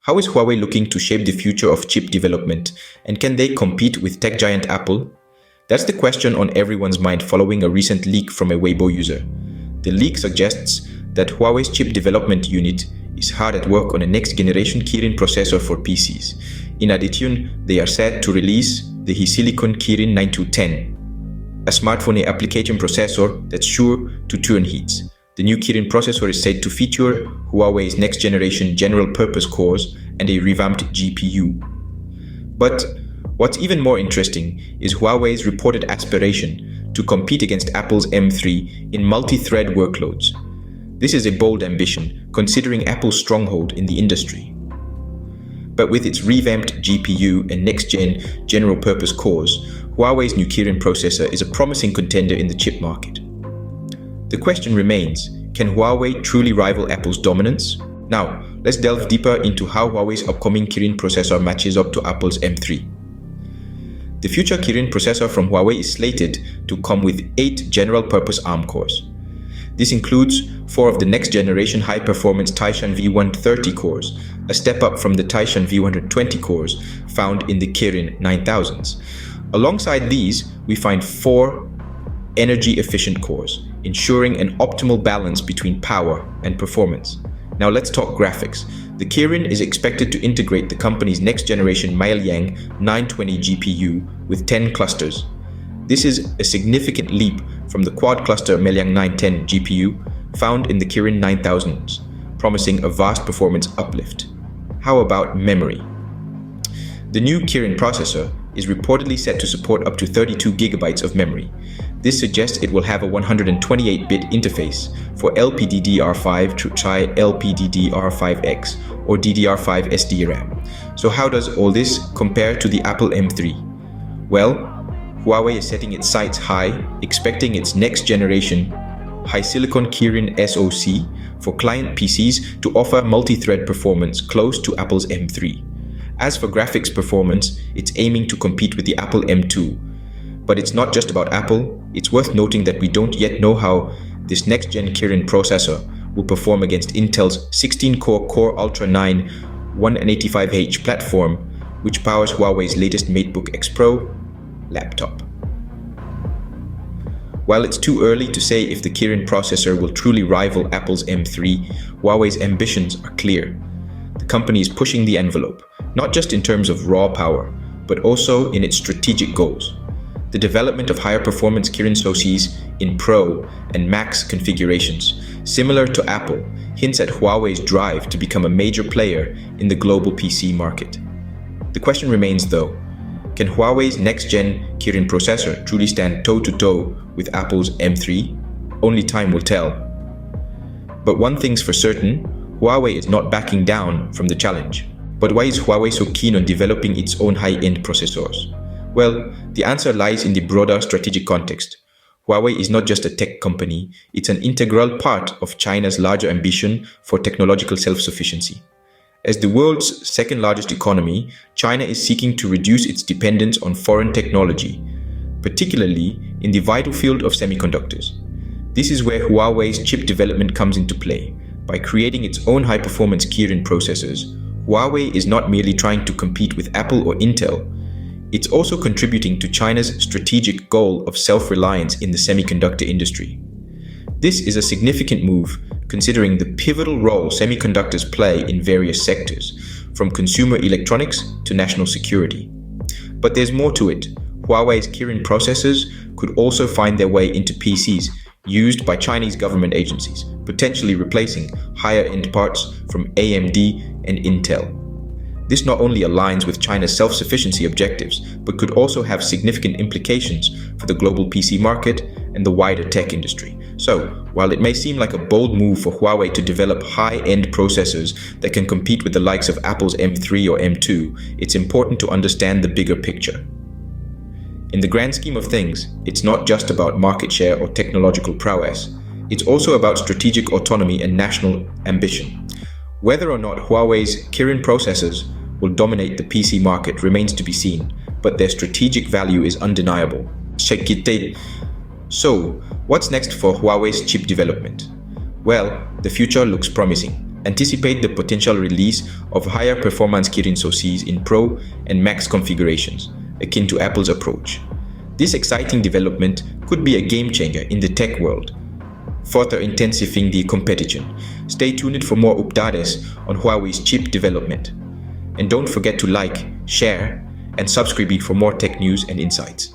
How is Huawei looking to shape the future of chip development, and can they compete with tech giant Apple? That's the question on everyone's mind following a recent leak from a Weibo user. The leak suggests that Huawei's chip development unit is hard at work on a next-generation Kirin processor for PCs. In addition, they are set to release the HiSilicon Kirin 9210, a smartphone application processor that's sure to turn heads. The new Kirin processor is said to feature Huawei's next-generation general-purpose cores and a revamped GPU. But what's even more interesting is Huawei's reported aspiration to compete against Apple's M3 in multi-thread workloads. This is a bold ambition, considering Apple's stronghold in the industry. But with its revamped GPU and next-gen general-purpose cores, Huawei's new Kirin processor is a promising contender in the chip market. The question remains, can Huawei truly rival Apple's dominance? Now, let's delve deeper into how Huawei's upcoming Kirin processor matches up to Apple's M3. The future Kirin processor from Huawei is slated to come with 8 general-purpose ARM cores. This includes 4 of the next-generation high-performance Taishan V130 cores, a step up from the Taishan V120 cores found in the Kirin 9000s. Alongside these, we find 4 energy-efficient cores, ensuring an optimal balance between power and performance. Now let's talk graphics. The Kirin is expected to integrate the company's next-generation Mailiang 920 GPU with 10 clusters. This is a significant leap from the quad-cluster Mailiang 910 GPU found in the Kirin 9000s, promising a vast performance uplift. How about memory? The new Kirin processor is reportedly set to support up to 32 GB of memory. This suggests it will have a 128-bit interface for LPDDR5 to LPDDR5X or DDR5 SDRAM. So how does all this compare to the Apple M3? Well, Huawei is setting its sights high, expecting its next-generation HiSilicon Kirin SoC for client PCs to offer multi-thread performance close to Apple's M3. As for graphics performance, it's aiming to compete with the Apple M2. But it's not just about Apple. It's worth noting that we don't yet know how this next-gen Kirin processor will perform against Intel's 16-core Core Ultra 9 185H platform, which powers Huawei's latest MateBook X Pro laptop. While it's too early to say if the Kirin processor will truly rival Apple's M3, Huawei's ambitions are clear. The company is pushing the envelope, not just in terms of raw power, but also in its strategic goals. The development of higher performance Kirin SoCs in Pro and Max configurations, similar to Apple, hints at Huawei's drive to become a major player in the global PC market. The question remains though, can Huawei's next-gen Kirin processor truly stand toe-to-toe with Apple's M3? Only time will tell. But one thing's for certain, Huawei is not backing down from the challenge. But why is Huawei so keen on developing its own high-end processors? Well, the answer lies in the broader strategic context. Huawei is not just a tech company, it's an integral part of China's larger ambition for technological self-sufficiency. As the world's second-largest economy, China is seeking to reduce its dependence on foreign technology, particularly in the vital field of semiconductors. This is where Huawei's chip development comes into play. By creating its own high-performance Kirin processors, Huawei is not merely trying to compete with Apple or Intel, it's also contributing to China's strategic goal of self-reliance in the semiconductor industry. This is a significant move, considering the pivotal role semiconductors play in various sectors, from consumer electronics to national security. But there's more to it. Huawei's Kirin processors could also find their way into PCs used by Chinese government agencies, potentially replacing higher-end parts from AMD and Intel. This not only aligns with China's self-sufficiency objectives, but could also have significant implications for the global PC market and the wider tech industry. So, while it may seem like a bold move for Huawei to develop high-end processors that can compete with the likes of Apple's M3 or M2, it's important to understand the bigger picture. In the grand scheme of things, it's not just about market share or technological prowess. It's also about strategic autonomy and national ambition. Whether or not Huawei's Kirin processors will dominate the PC market remains to be seen, but their strategic value is undeniable. So, what's next for Huawei's chip development? Well, the future looks promising. anticipate the potential release of higher performance Kirin SoCs in Pro and Max configurations, akin to Apple's approach. This exciting development could be a game changer in the tech world, further intensifying the competition. Stay tuned for more updates on Huawei's chip development. And don't forget to like, share, and subscribe for more tech news and insights.